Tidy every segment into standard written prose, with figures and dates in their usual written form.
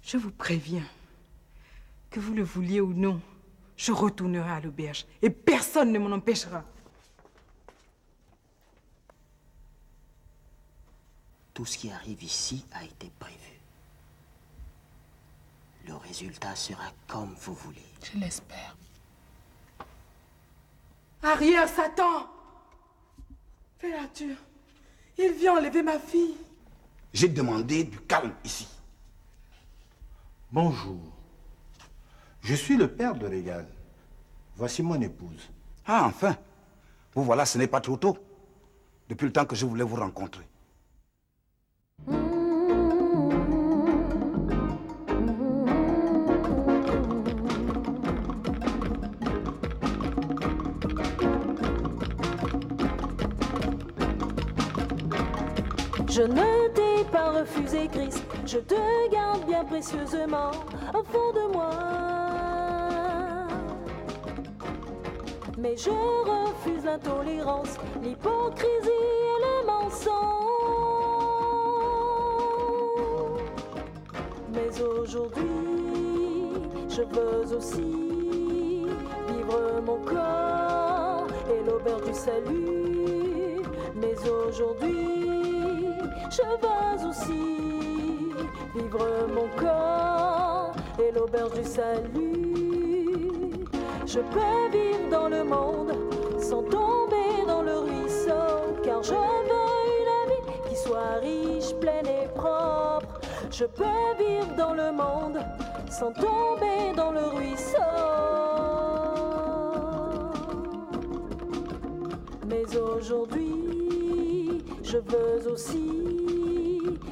Je vous préviens, que vous le vouliez ou non, je retournerai à l'auberge et personne ne m'en empêchera. Tout ce qui arrive ici a été prévu. Le résultat sera comme vous voulez. Je l'espère. Arrière, Satan! Fais Arthur, il vient enlever ma fille. J'ai demandé du calme ici. Bonjour. Je suis le père de Régal. Voici mon épouse. Ah, enfin. Vous voilà, ce n'est pas trop tôt. Depuis le temps que je voulais vous rencontrer. Je ne t'ai pas refusé, Christ, je te garde bien précieusement au fond de moi. Mais je refuse l'intolérance, l'hypocrisie et le mensonge. Mais aujourd'hui, je veux aussi vivre mon corps et l'auberge du salut. Mais aujourd'hui, je veux aussi vivre mon corps et l'auberge du salut. Je peux vivre dans le monde sans tomber dans le ruisseau, car je veux une vie qui soit riche, pleine et propre. Je peux vivre dans le monde sans tomber dans le ruisseau. Mais aujourd'hui, je veux aussi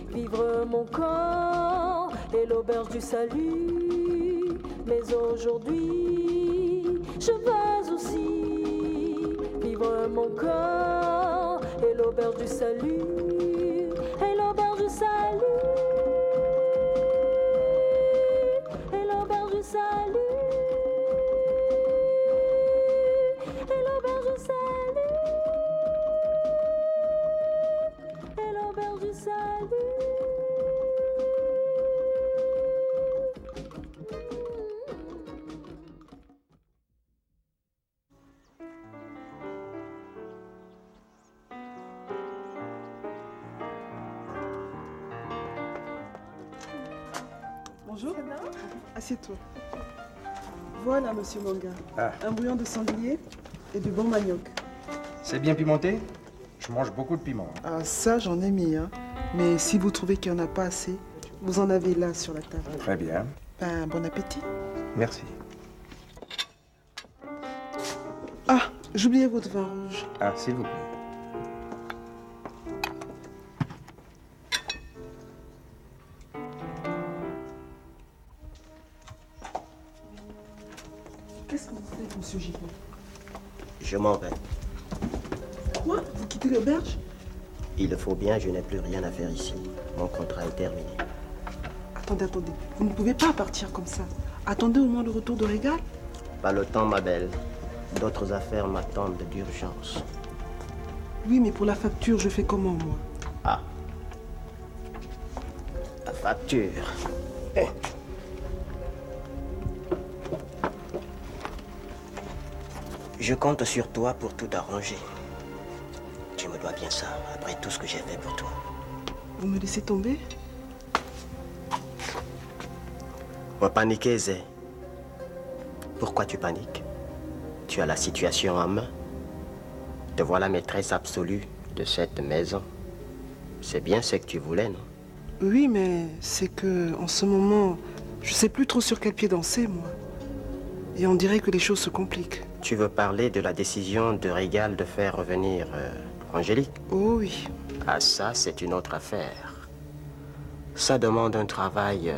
vivre mon corps et l'auberge du salut. Mais aujourd'hui, je veux aussi vivre mon corps et l'auberge du salut. Et l'auberge du salut. Et l'auberge du salut. Et l'auberge du salut. Et l'auberge du salut. Bonjour. Assieds-toi. Voilà, monsieur Manga. Ah. Un bouillon de sanglier et du bon manioc. C'est bien pimenté? Je mange beaucoup de piment. Ah, ça, j'en ai mis, hein. Mais si vous trouvez qu'il n'y en a pas assez, vous en avez là sur la table. Très bien. Ben, bon appétit. Merci. Ah, j'oubliais votre vin rouge. Ah, s'il vous plaît. Qu'est-ce que vous faites, monsieur Giron? Je m'en vais. Quoi? Vous quittez l'auberge? Il le faut bien, je n'ai plus rien à faire ici. Mon contrat est terminé. Attendez. Vous ne pouvez pas partir comme ça. Attendez au moins le retour de Régal. Pas le temps, ma belle. D'autres affaires m'attendent d'urgence. Oui, mais pour la facture, je fais comment, moi? Ah. La facture. Eh. Je compte sur toi pour tout arranger. Tu me dois bien ça, après tout ce que j'ai fait pour toi. Vous me laissez tomber? On paniquait, Zé. Pourquoi tu paniques? Tu as la situation en main. Te voilà maîtresse absolue de cette maison. C'est bien ce que tu voulais, non? Oui, mais c'est que, en ce moment, je sais plus trop sur quel pied danser, moi. Et on dirait que les choses se compliquent. Tu veux parler de la décision de Régal de faire revenir Angélique? Oh oui. Ah, ça, c'est une autre affaire. Ça demande un travail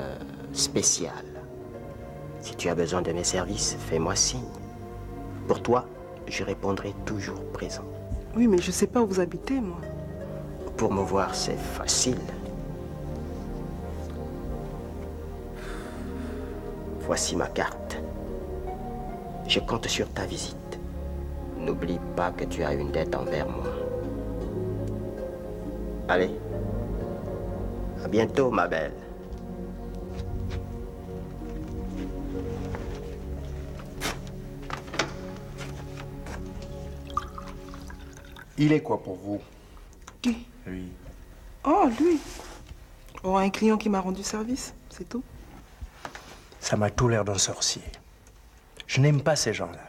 spécial. Si tu as besoin de mes services, fais-moi signe. Pour toi, je répondrai toujours présent. Oui, mais je sais pas où vous habitez, moi. Pour me voir, c'est facile. Voici ma carte. Je compte sur ta visite. N'oublie pas que tu as une dette envers moi. Allez. À bientôt, ma belle. Il est quoi pour vous? Qui? Lui. Oh, lui. Oh, un client qui m'a rendu service, c'est tout. Ça m'a tout l'air d'un sorcier. Je n'aime pas ces gens-là.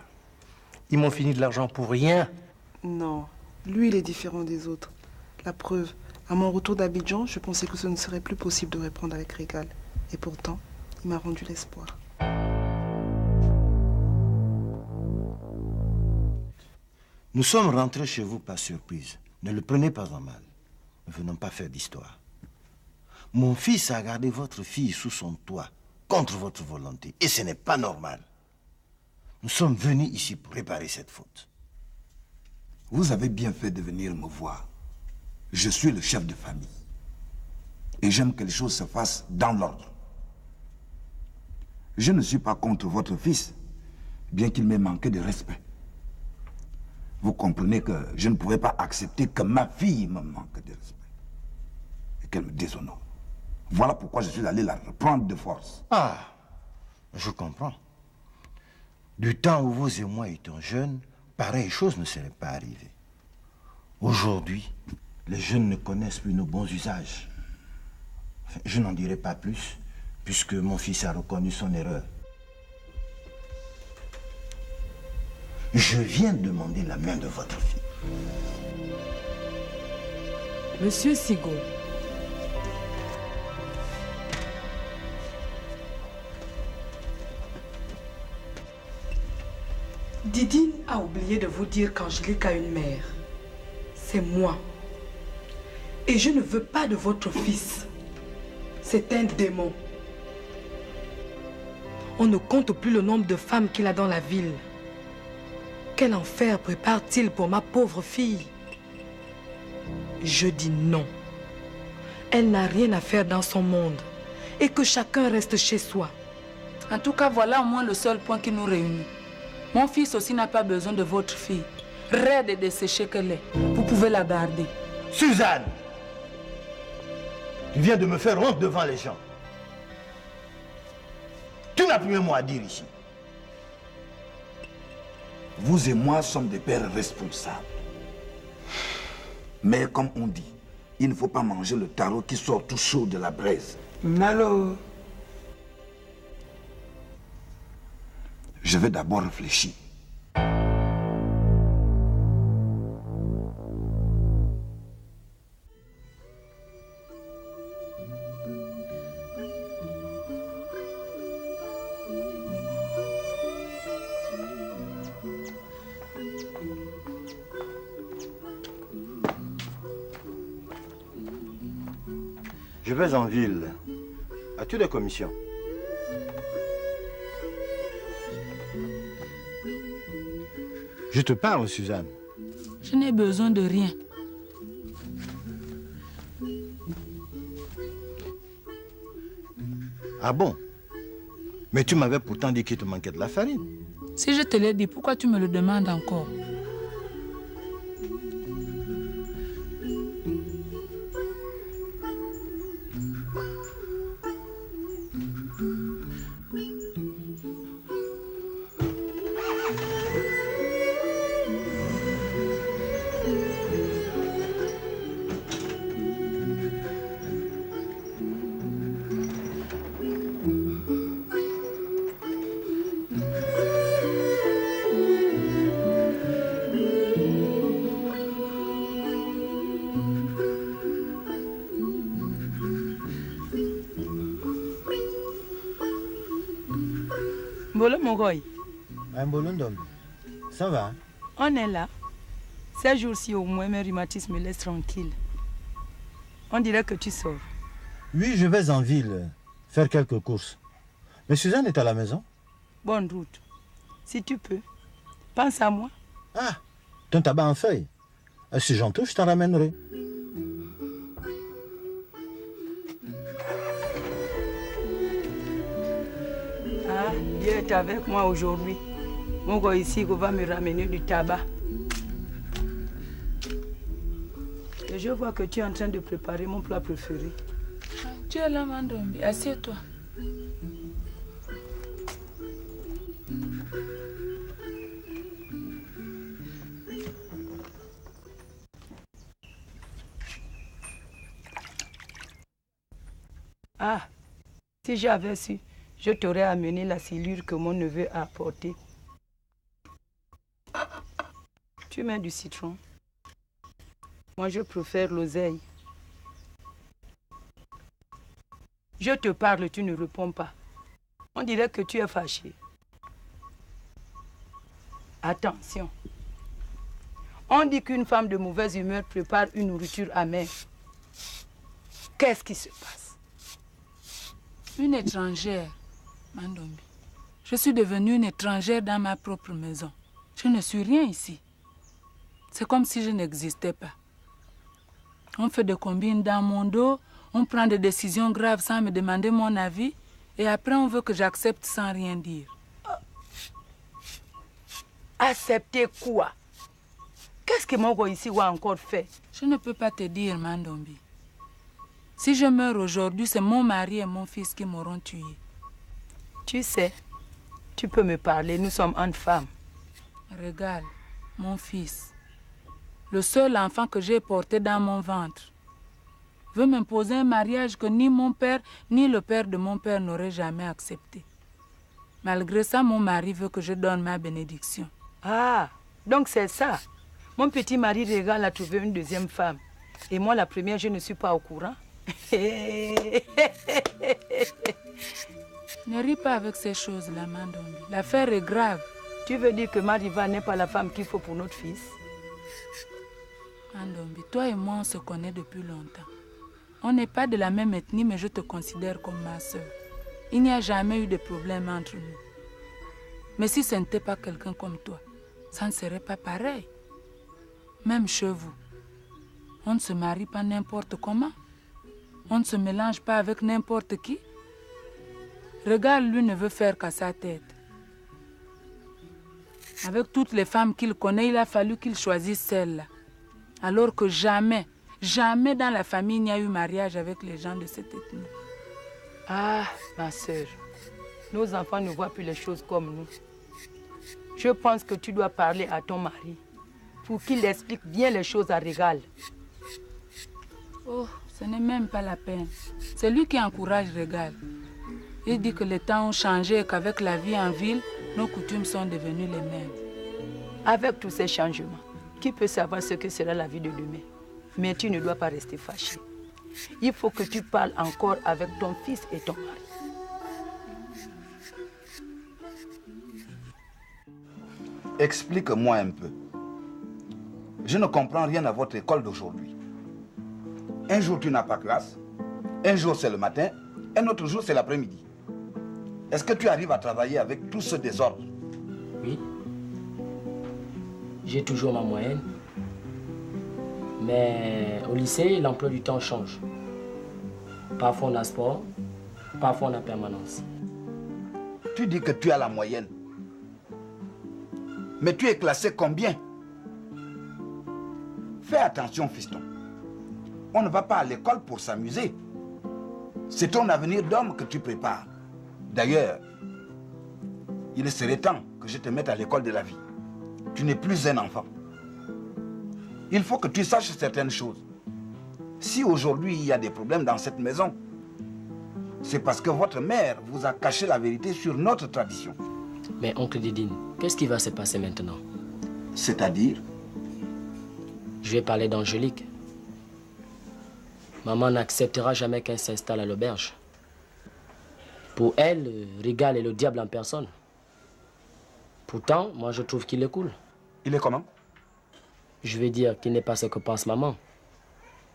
Ils m'ont fini de l'argent pour rien. Non, lui, il est différent des autres. La preuve, à mon retour d'Abidjan, je pensais que ce ne serait plus possible de reprendre avec Régal. Et pourtant, il m'a rendu l'espoir. Nous sommes rentrés chez vous par surprise. Ne le prenez pas en mal. Ne venons pas faire d'histoire. Mon fils a gardé votre fille sous son toit, contre votre volonté. Et ce n'est pas normal. Nous sommes venus ici pour réparer cette faute. Vous avez bien fait de venir me voir. Je suis le chef de famille. Et j'aime que les choses se fassent dans l'ordre. Je ne suis pas contre votre fils, bien qu'il m'ait manqué de respect. Vous comprenez que je ne pouvais pas accepter que ma fille me manque de respect et qu'elle me déshonore. Voilà pourquoi je suis allé la reprendre de force. Ah, je comprends. Du temps où vous et moi étions jeunes, pareille chose ne serait pas arrivée. Aujourd'hui, les jeunes ne connaissent plus nos bons usages. Enfin, je n'en dirai pas plus, puisque mon fils a reconnu son erreur. Je viens demander la main de votre fille. Monsieur Sigo, Didine a oublié de vous dire qu'Angélique a une mère. C'est moi. Et je ne veux pas de votre fils. C'est un démon. On ne compte plus le nombre de femmes qu'il a dans la ville. Quel enfer prépare-t-il pour ma pauvre fille? Je dis non. Elle n'a rien à faire dans son monde. Et que chacun reste chez soi. En tout cas, voilà au moins le seul point qui nous réunit. Mon fils aussi n'a pas besoin de votre fille. Raide et desséchée qu'elle est. Vous pouvez la garder. Suzanne! Tu viens de me faire honte devant les gens. Tu n'as plus un mot à dire ici. Vous et moi sommes des pères responsables. Mais comme on dit, il ne faut pas manger le taro qui sort tout chaud de la braise. Nalo. Je vais d'abord réfléchir. Je vais en ville. As-tu des commissions? Je te parle, Suzanne. Je n'ai besoin de rien. Ah bon? Mais tu m'avais pourtant dit qu'il te manquait de la farine. Si je te l'ai dit, pourquoi tu me le demandes encore? Mbolo Mongoy, Un bolondom. Ça va? on est là. Ces jours-ci, au moins, mes rhumatismes me laissent tranquille. On dirait que tu sors. Oui, je vais en ville faire quelques courses. Mais Suzanne est à la maison? Bonne route. Si tu peux, pense à moi. Ah, ton tabac en feuille. Si j'en touche, je t'en ramènerai. Ah, Dieu est avec moi aujourd'hui. Mon gars ici va me ramener du tabac. Et je vois que tu es en train de préparer mon plat préféré. Tu es là, Mandombi. Assieds-toi. Ah, si j'avais su, je t'aurais amené la silure que mon neveu a apportée. Tu mets du citron. Moi, je préfère l'oseille. Je te parle, tu ne réponds pas. On dirait que tu es fâché. Attention. On dit qu'une femme de mauvaise humeur prépare une nourriture amère. Qu'est-ce qui se passe? Une étrangère, Mandombi. Je suis devenue une étrangère dans ma propre maison. Je ne suis rien ici. C'est comme si je n'existais pas. On fait des combines dans mon dos, on prend des décisions graves sans me demander mon avis, et après on veut que j'accepte sans rien dire. Accepter quoi? Qu'est-ce que mon gars ici a encore fait? Je ne peux pas te dire, Mandombi. Si je meurs aujourd'hui, c'est mon mari et mon fils qui m'auront tué. Tu sais, tu peux me parler, nous sommes une femme. Regarde, mon fils, le seul enfant que j'ai porté dans mon ventre, veut m'imposer un mariage que ni mon père ni le père de mon père n'auraient jamais accepté. Malgré ça, mon mari veut que je donne ma bénédiction. Ah, donc c'est ça. Mon petit mari Régal a trouvé une deuxième femme. Et moi, la première, je ne suis pas au courant. Ne ris pas avec ces choses-là, Mandombi. L'affaire est grave. Tu veux dire que Mariva n'est pas la femme qu'il faut pour notre fils? Mandombi, toi et moi, on se connaît depuis longtemps. On n'est pas de la même ethnie, mais je te considère comme ma soeur. Il n'y a jamais eu de problème entre nous. Mais si ce n'était pas quelqu'un comme toi, ça ne serait pas pareil. Même chez vous, on ne se marie pas n'importe comment. On ne se mélange pas avec n'importe qui. Regarde, lui ne veut faire qu'à sa tête. Avec toutes les femmes qu'il connaît, il a fallu qu'il choisisse celle-là. Alors que jamais, jamais dans la famille, il n'y a eu mariage avec les gens de cette ethnie. Ah, ma sœur, nos enfants ne voient plus les choses comme nous. Je pense que tu dois parler à ton mari pour qu'il explique bien les choses à Régal. Oh, ce n'est même pas la peine. C'est lui qui encourage Régal. Il dit que les temps ont changé et qu'avec la vie en ville, nos coutumes sont devenues les mêmes. Avec tous ces changements, qui peut savoir ce que sera la vie de demain? Mais tu ne dois pas rester fâché. Il faut que tu parles encore avec ton fils et ton mari. Explique-moi un peu. Je ne comprends rien à votre école d'aujourd'hui. Un jour, tu n'as pas classe. Un jour, c'est le matin. Un autre jour, c'est l'après-midi. Est-ce que tu arrives à travailler avec tout ce désordre? Oui. J'ai toujours ma moyenne. Mais au lycée, l'emploi du temps change. Parfois on a sport, parfois on a permanence. Tu dis que tu as la moyenne. Mais tu es classé combien? Fais attention, fiston. On ne va pas à l'école pour s'amuser. C'est ton avenir d'homme que tu prépares. D'ailleurs, il serait temps que je te mette à l'école de la vie. Tu n'es plus un enfant. Il faut que tu saches certaines choses. Si aujourd'hui il y a des problèmes dans cette maison, c'est parce que votre mère vous a caché la vérité sur notre tradition. Mais oncle Didine, qu'est-ce qui va se passer maintenant? C'est-à-dire? Je vais parler d'Angélique. Maman n'acceptera jamais qu'elle s'installe à l'auberge. Pour elle, Régal est le diable en personne. Pourtant, moi je trouve qu'il est cool. Il est comment? Je vais dire qu'il n'est pas ce que pense maman.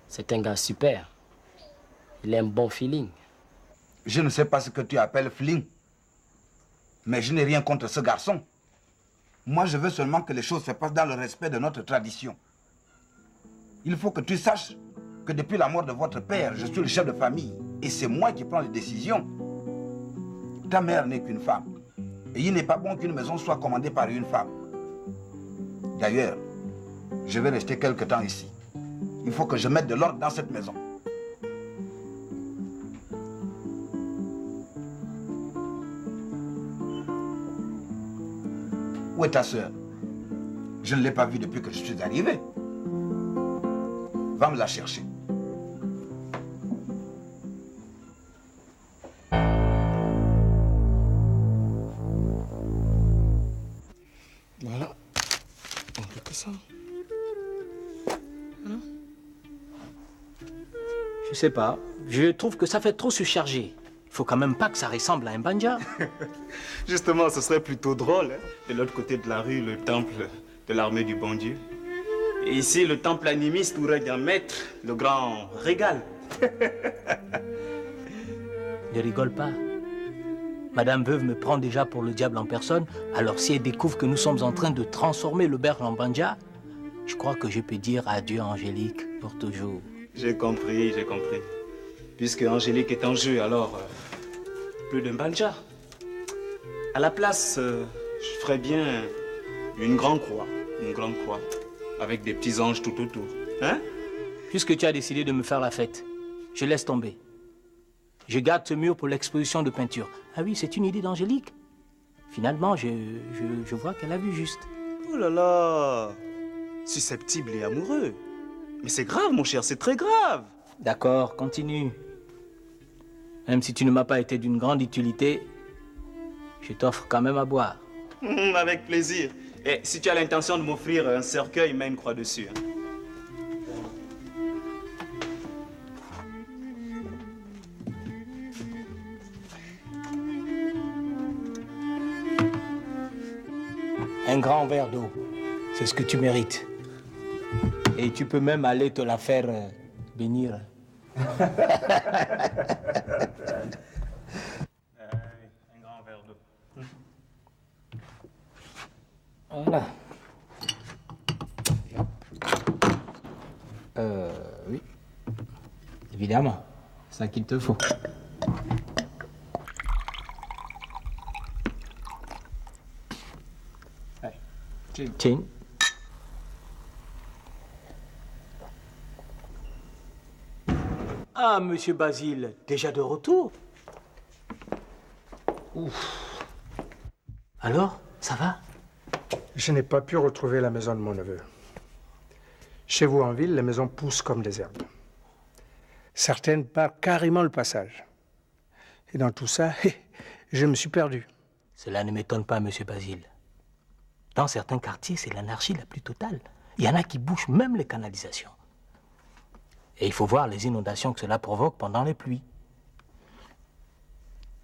C'est un gars super. Il a un bon feeling. Je ne sais pas ce que tu appelles feeling. Mais je n'ai rien contre ce garçon. Moi, je veux seulement que les choses se passent dans le respect de notre tradition. Il faut que tu saches que depuis la mort de votre père, je suis le chef de famille. Et c'est moi qui prends les décisions. Ta mère n'est qu'une femme. Et il n'est pas bon qu'une maison soit commandée par une femme. D'ailleurs, je vais rester quelque temps ici. Il faut que je mette de l'ordre dans cette maison. Où est ta sœur? Je ne l'ai pas vue depuis que je suis arrivé. Va me la chercher. ça? Hein? Je sais pas. Je trouve que ça fait trop surchargé. Il faut quand même pas que ça ressemble à un banja. Justement, ce serait plutôt drôle. Hein? De l'autre côté de la rue, le temple de l'armée du bon Dieu. Et ici, le temple animiste où règne un maître, le grand Régal. Ne rigole pas. Madame Veuve me prend déjà pour le diable en personne, alors si elle découvre que nous sommes en train de transformer l'auberge en banja, je crois que je peux dire adieu à Angélique pour toujours. J'ai compris, j'ai compris. Puisque Angélique est en jeu, alors plus d'un banja. À la place, je ferais bien une grande croix, avec des petits anges tout autour. Hein? Puisque tu as décidé de me faire la fête, je laisse tomber. Je garde ce mur pour l'exposition de peinture. Ah oui, c'est une idée d'Angélique. Finalement, je vois qu'elle a vu juste. Oh là là! Susceptible et amoureux. Mais c'est grave, mon cher, c'est très grave. D'accord, continue. Même si tu ne m'as pas été d'une grande utilité, je t'offre quand même à boire. Avec plaisir. Et si tu as l'intention de m'offrir un cercueil, mets une croix dessus. Hein. Un grand verre d'eau, c'est ce que tu mérites. Et tu peux même aller te la faire bénir. Un grand verre d'eau. Voilà. Oui. Évidemment, c'est ça qu'il te faut. Tiens. Ah, monsieur Basile, déjà de retour? Ouf. Alors, ça va? Je n'ai pas pu retrouver la maison de mon neveu. Chez vous en ville, les maisons poussent comme des herbes. Certaines partent carrément le passage. Et dans tout ça, je me suis perdu. Cela ne m'étonne pas, monsieur Basile. Dans certains quartiers, c'est l'anarchie la plus totale. Il y en a qui bouchent même les canalisations. Et il faut voir les inondations que cela provoque pendant les pluies.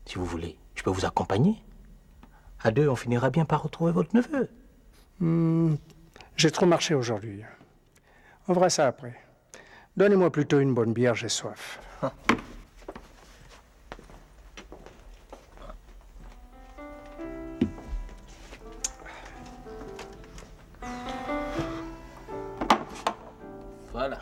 Si vous voulez, je peux vous accompagner. À deux, on finira bien par retrouver votre neveu. J'ai trop marché aujourd'hui. On verra ça après. Donnez-moi plutôt une bonne bière, j'ai soif. Voilà.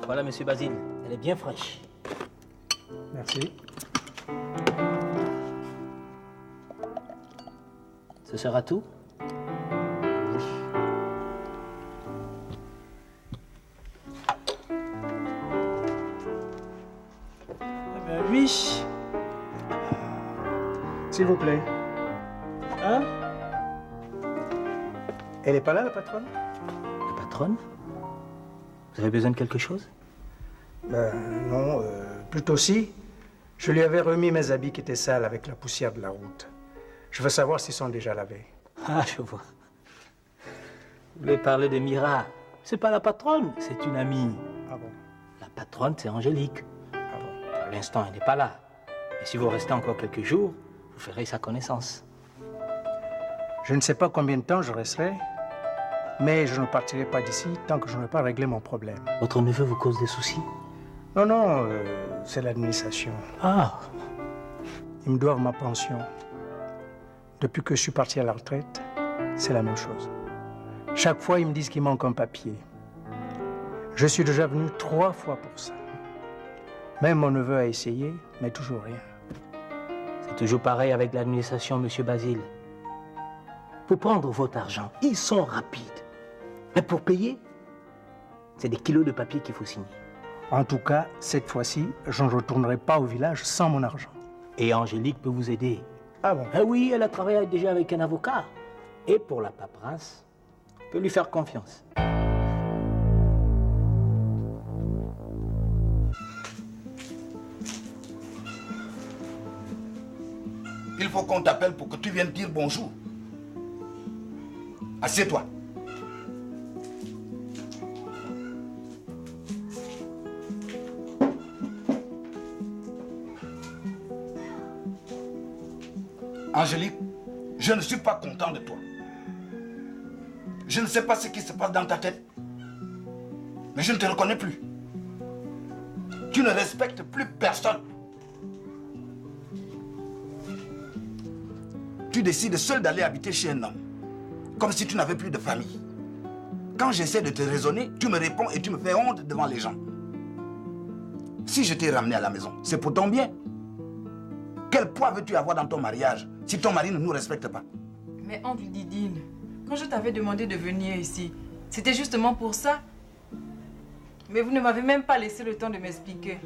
Voilà, monsieur Basile. Elle est bien fraîche. Merci. Ce sera tout? Oui. S'il vous plaît. Hein? Elle n'est pas là, la patronne? La patronne? Vous avez besoin de quelque chose? Non, plutôt si. Je lui avais remis mes habits qui étaient sales avec la poussière de la route. Je veux savoir s'ils sont déjà lavés. Ah, je vois. Vous voulez parler de Mira? C'est pas la patronne, c'est une amie. Ah bon? La patronne, c'est Angélique. Ah bon? Pour l'instant, elle n'est pas là. Et si vous restez encore quelques jours, vous ferez sa connaissance. Je ne sais pas combien de temps je resterai, mais je ne partirai pas d'ici tant que je n'aurai pas réglé mon problème. Votre neveu vous cause des soucis? Non, non, c'est l'administration. Ah! Ils me doivent ma pension. Depuis que je suis parti à la retraite, c'est la même chose. Chaque fois, ils me disent qu'il manque un papier. Je suis déjà venu 3 fois pour ça. Même mon neveu a essayé, mais toujours rien. C'est toujours pareil avec l'administration, monsieur Basile. Pour prendre votre argent, ils sont rapides. Mais pour payer, c'est des kilos de papier qu'il faut signer. En tout cas, cette fois-ci, je ne retournerai pas au village sans mon argent. Et Angélique peut vous aider. Ah bon? Ah oui, elle a travaillé déjà avec un avocat. Et pour la paperasse, on peut lui faire confiance. Il faut qu'on t'appelle pour que tu viennes dire bonjour. Assieds-toi. Angélique, je ne suis pas content de toi. Je ne sais pas ce qui se passe dans ta tête, mais je ne te reconnais plus. Tu ne respectes plus personne. Tu décides seul d'aller habiter chez un homme, comme si tu n'avais plus de famille. Quand j'essaie de te raisonner, tu me réponds et tu me fais honte devant les gens. Si je t'ai ramené à la maison, c'est pour ton bien. Quel poids veux-tu avoir dans ton mariage si ton mari ne nous respecte pas? Mais oncle Didine, quand je t'avais demandé de venir ici, c'était justement pour ça. Mais vous ne m'avez même pas laissé le temps de m'expliquer.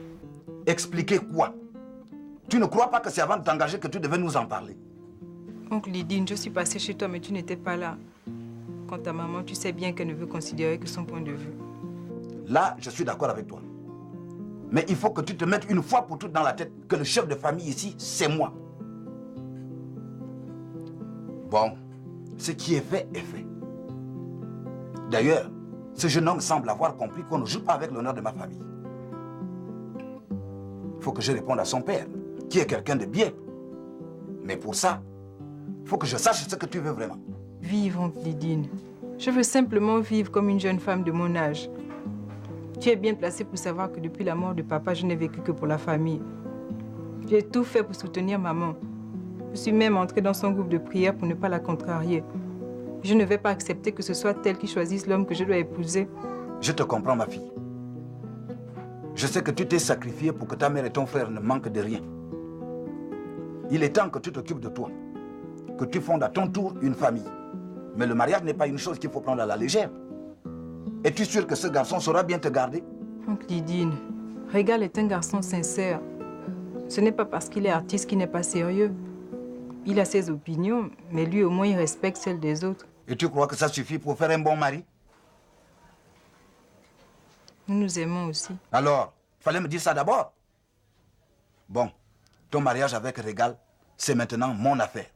Expliquer quoi? Tu ne crois pas que c'est avant de t'engager que tu devais nous en parler? Oncle Didine, je suis passée chez toi, mais tu n'étais pas là. Quant à maman, tu sais bien qu'elle ne veut considérer que son point de vue. Là, je suis d'accord avec toi. Mais il faut que tu te mettes une fois pour toutes dans la tête que le chef de famille ici, c'est moi. Bon, ce qui est fait est fait. D'ailleurs, ce jeune homme semble avoir compris qu'on ne joue pas avec l'honneur de ma famille. Il faut que je réponde à son père, qui est quelqu'un de bien. Mais pour ça, il faut que je sache ce que tu veux vraiment. Vivre, oncle Didine. Je veux simplement vivre comme une jeune femme de mon âge. Tu es bien placé pour savoir que depuis la mort de papa, je n'ai vécu que pour la famille. J'ai tout fait pour soutenir maman. Je suis même entrée dans son groupe de prière pour ne pas la contrarier. Je ne vais pas accepter que ce soit elle qui choisisse l'homme que je dois épouser. Je te comprends, ma fille. Je sais que tu t'es sacrifiée pour que ta mère et ton frère ne manquent de rien. Il est temps que tu t'occupes de toi, que tu fondes à ton tour une famille. Mais le mariage n'est pas une chose qu'il faut prendre à la légère. Es-tu sûr que ce garçon saura bien te garder? Oncle Didine, Régal est un garçon sincère. Ce n'est pas parce qu'il est artiste qu'il n'est pas sérieux. Il a ses opinions, mais lui au moins il respecte celles des autres. Et tu crois que ça suffit pour faire un bon mari? Nous nous aimons aussi. Alors, il fallait me dire ça d'abord. Bon, ton mariage avec Régal, c'est maintenant mon affaire.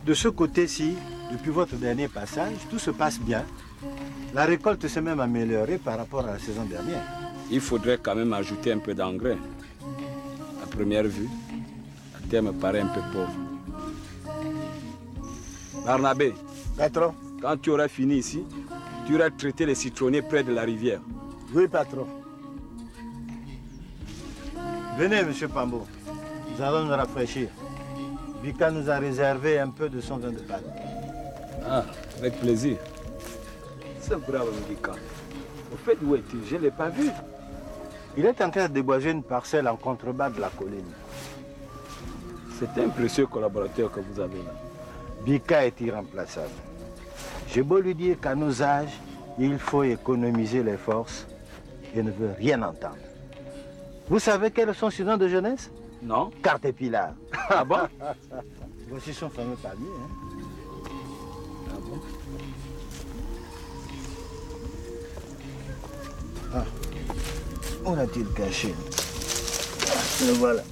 De ce côté-ci, depuis votre dernier passage, tout se passe bien. La récolte s'est même améliorée par rapport à la saison dernière. Il faudrait quand même ajouter un peu d'engrais. À première vue, la terre me paraît un peu pauvre. Barnabé, patron, quand tu auras fini ici, tu auras traité les citronniers près de la rivière. Oui, patron. Venez, monsieur Pambo. Nous allons nous rafraîchir. Bika nous a réservé un peu de son vin de panne. Ah, avec plaisir. C'est brave, Bika. Au fait, où est-il? Je ne l'ai pas vu. Il est en train de déboiser une parcelle en contrebas de la colline. C'est un précieux collaborateur que vous avez là. Bika est irremplaçable. J'ai beau lui dire qu'à nos âges, il faut économiser les forces, il ne veut rien entendre. Vous savez quel est son surnom de jeunesse? Non. Caterpillar. Ah bon? Voici son fameux palmier. Hein? Ah bon? Ah. Où l'a-t-il caché? Le voilà.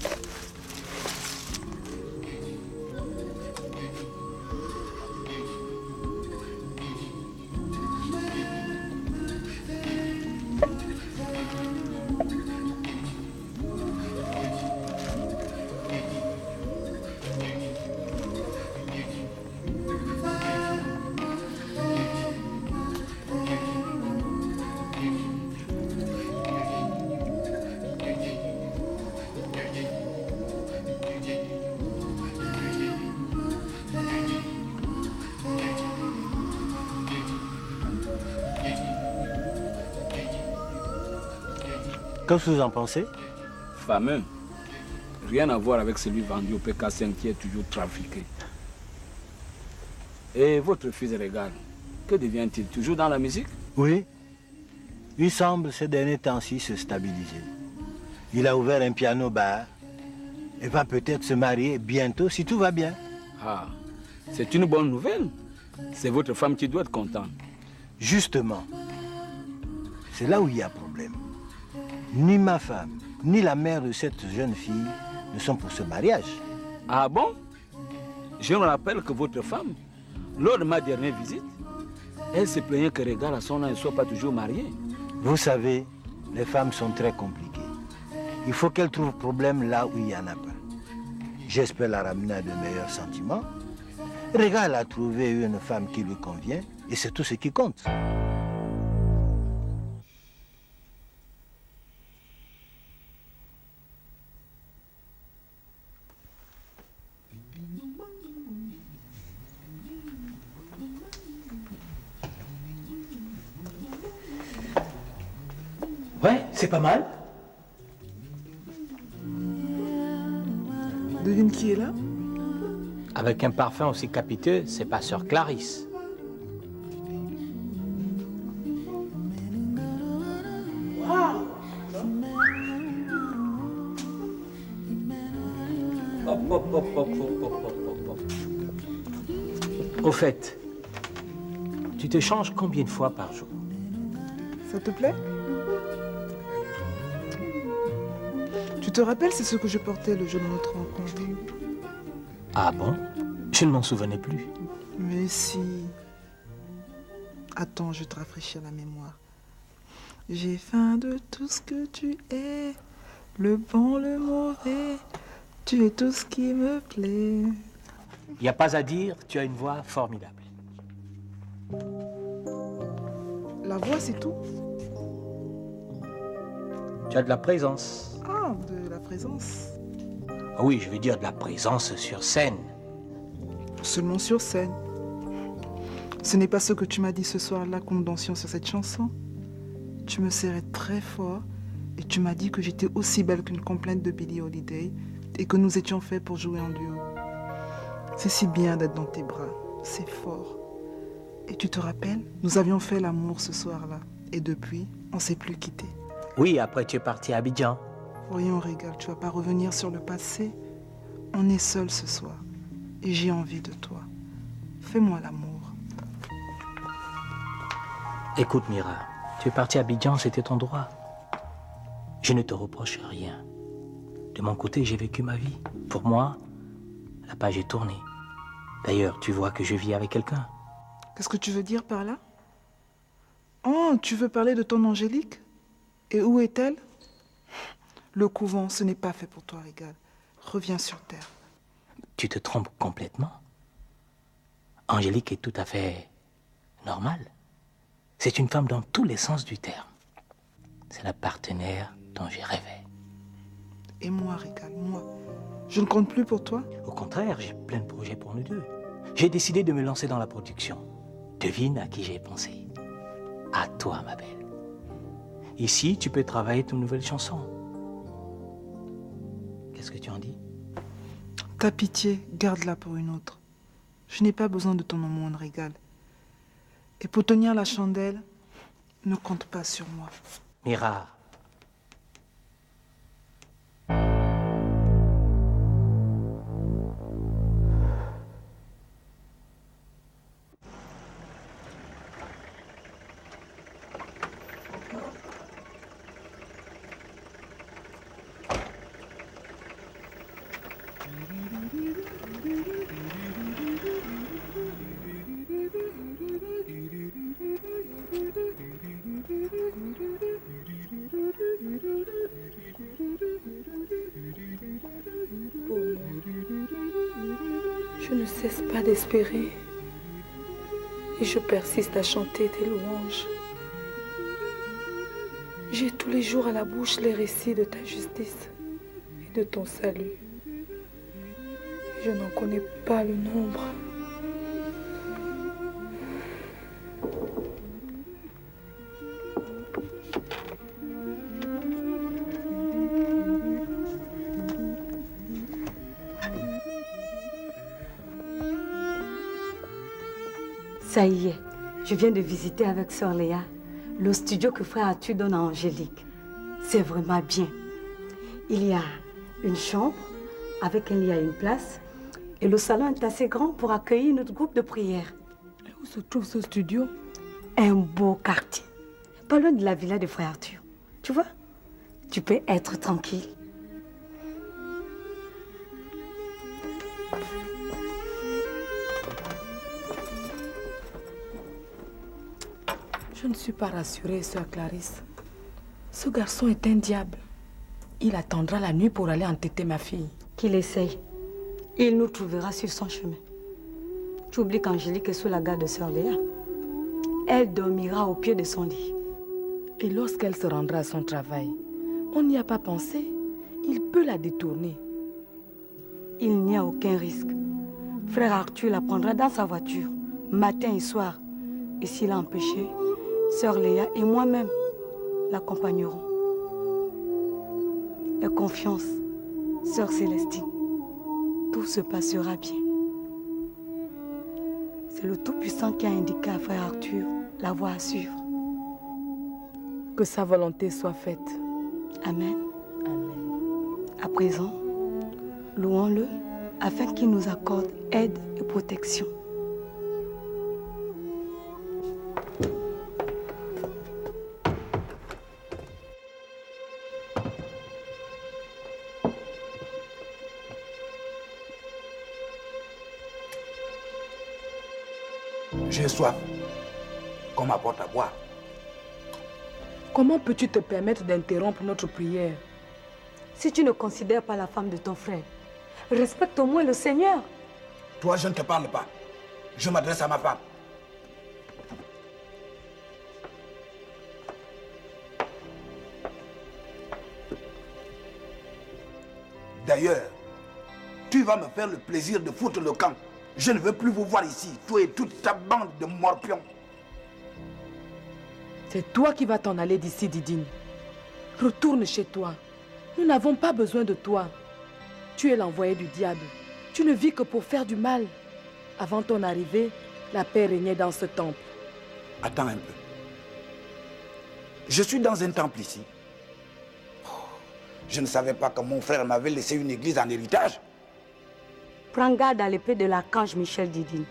Qu'est-ce que vous en pensez? fameux. Rien à voir avec celui vendu au PK5 qui est toujours trafiqué. Et votre fils Régal, que devient-il? Toujours dans la musique? Oui. Il semble ces derniers temps-ci se stabiliser. Il a ouvert un piano-bar et va peut-être se marier bientôt si tout va bien. Ah, c'est une bonne nouvelle. C'est votre femme qui doit être contente. Justement, c'est là où il y a problème. Ni ma femme, ni la mère de cette jeune fille ne sont pour ce mariage. Ah bon? Je me rappelle que votre femme, lors de ma dernière visite, elle se plaignait que Régal à son âge ne soit pas toujours marié. Vous savez, les femmes sont très compliquées. Il faut qu'elles trouvent problème là où il n'y en a pas. J'espère la ramener à de meilleurs sentiments. Régal a trouvé une femme qui lui convient et c'est tout ce qui compte. Ouais, c'est pas mal. Devine qui est là? Avec un parfum aussi capiteux, c'est pas sœur Clarisse. Waouh! Au fait, tu te changes combien de fois par jour? Ça te plaît? Tu te rappelles, c'est ce que je portais le jour de notre rencontre? Ah bon? Je ne m'en souvenais plus. Mais si... Attends, je te rafraîchis la mémoire. J'ai faim de tout ce que tu es, le bon, le mauvais, tu es tout ce qui me plaît. Il n'y a pas à dire, tu as une voix formidable. La voix, c'est tout? Tu as de la présence. Ah, de la présence. Ah oui, je veux dire de la présence sur scène. Seulement sur scène. Ce n'est pas ce que tu m'as dit ce soir-là quand nous dansions sur cette chanson. Tu me serrais très fort et tu m'as dit que j'étais aussi belle qu'une complainte de Billie Holiday et que nous étions faits pour jouer en duo. C'est si bien d'être dans tes bras, c'est fort. Et tu te rappelles, nous avions fait l'amour ce soir-là et depuis, on ne s'est plus quittés. Oui, après tu es parti à Abidjan. Voyons, Régal, tu vas pas revenir sur le passé. On est seuls ce soir et j'ai envie de toi. Fais-moi l'amour. Écoute, Mira, tu es parti à Abidjan, c'était ton droit. Je ne te reproche rien. De mon côté, j'ai vécu ma vie. Pour moi, la page est tournée. D'ailleurs, tu vois que je vis avec quelqu'un. Qu'est-ce que tu veux dire par là? Oh, tu veux parler de ton Angélique? Et où est-elle? Le couvent, ce n'est pas fait pour toi, Régal. Reviens sur terre. Tu te trompes complètement. Angélique est tout à fait normale. C'est une femme dans tous les sens du terme. C'est la partenaire dont j'ai rêvé. Et moi, Régal, moi, je ne compte plus pour toi? Au contraire, j'ai plein de projets pour nous deux. J'ai décidé de me lancer dans la production. Devine à qui j'ai pensé. À toi, ma belle. Ici, tu peux travailler ton nouvelle chanson. Qu'est-ce que tu en dis? Ta pitié, garde-la pour une autre. Je n'ai pas besoin de ton aumône, Régal. Et pour tenir la chandelle, ne compte pas sur moi. Mira. Je ne cesse pas d'espérer et je persiste à chanter tes louanges. J'ai tous les jours à la bouche les récits de ta justice et de ton salut. Je n'en connais pas le nombre. Ça y est, je viens de visiter avec Sœur Léa le studio que frère Arthur donne à Angélique. C'est vraiment bien. Il y a une chambre avec un lit à une place et le salon est assez grand pour accueillir notre groupe de prière. Et où se trouve ce studio? Un beau quartier, pas loin de la villa de frère Arthur. Tu vois, tu peux être tranquille. Je ne suis pas rassurée, sœur Clarisse. Ce garçon est un diable. Il attendra la nuit pour aller entêter ma fille. Qu'il essaye. Il nous trouvera sur son chemin. Tu oublies qu'Angélique est sous la garde de sœur Léa. Elle dormira au pied de son lit. Et lorsqu'elle se rendra à son travail, on n'y a pas pensé. Il peut la détourner. Il n'y a aucun risque. Frère Arthur la prendra dans sa voiture, matin et soir. Et s'il a empêché, sœur Léa et moi-même l'accompagnerons. Aie confiance, sœur Célestine. Tout se passera bien. C'est le Tout-Puissant qui a indiqué à frère Arthur la voie à suivre. Que sa volonté soit faite. Amen. Amen. À présent, louons-le afin qu'il nous accorde aide et protection. J'ai soif. Qu'on m'apporte à boire. Comment peux-tu te permettre d'interrompre notre prière? Si tu ne considères pas la femme de ton frère, respecte au moins le Seigneur. Toi, je ne te parle pas. Je m'adresse à ma femme. D'ailleurs, tu vas me faire le plaisir de foutre le camp. Je ne veux plus vous voir ici, toi et toute ta bande de morpions. C'est toi qui vas t'en aller d'ici, Didine. Retourne chez toi. Nous n'avons pas besoin de toi. Tu es l'envoyé du diable. Tu ne vis que pour faire du mal. Avant ton arrivée, la paix régnait dans ce temple. Attends un peu. Je suis dans un temple ici. Je ne savais pas que mon frère m'avait laissé une église en héritage. Prends garde à l'épée de l'archange Michel Didine.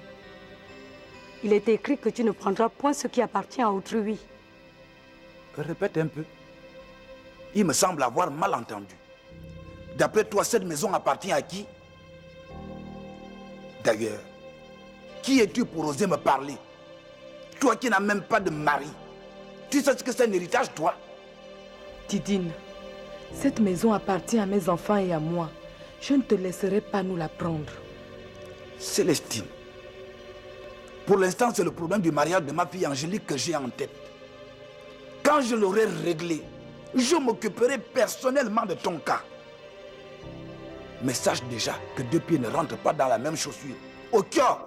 Il est écrit que tu ne prendras point ce qui appartient à autrui. Répète un peu. Il me semble avoir mal entendu. D'après toi, cette maison appartient à qui? D'ailleurs, qui es-tu pour oser me parler? Toi qui n'as même pas de mari. Tu sais ce que c'est un héritage, toi? Didine, cette maison appartient à mes enfants et à moi. Je ne te laisserai pas nous la prendre. Célestine, pour l'instant, c'est le problème du mariage de ma fille Angélique que j'ai en tête. Quand je l'aurai réglé, je m'occuperai personnellement de ton cas. Mais sache déjà que deux pieds ne rentrent pas dans la même chaussure. Au cœur!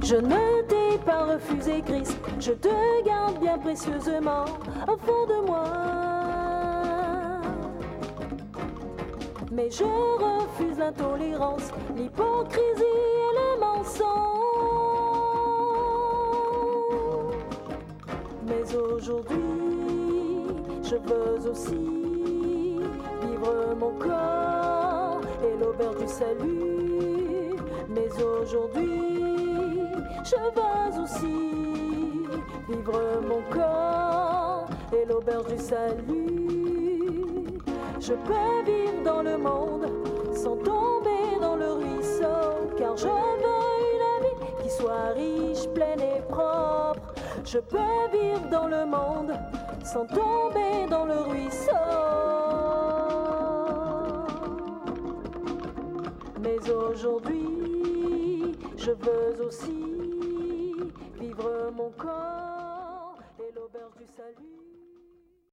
Je ne t'ai pas refusé, Christ, je te garde bien précieusement au fond de moi. Mais je refuse l'intolérance, l'hypocrisie et le mensonge. Mais aujourd'hui, je veux aussi vivre mon corps et l'auberge du salut. Mais aujourd'hui, je veux aussi vivre mon corps et l'auberge du salut. Je peux vivre dans le monde sans tomber dans le ruisseau, car je veux une vie qui soit riche, pleine et propre. Je peux vivre dans le monde sans tomber dans le ruisseau. Mais aujourd'hui, je veux aussi vivre mon corps et l'auberge du salut.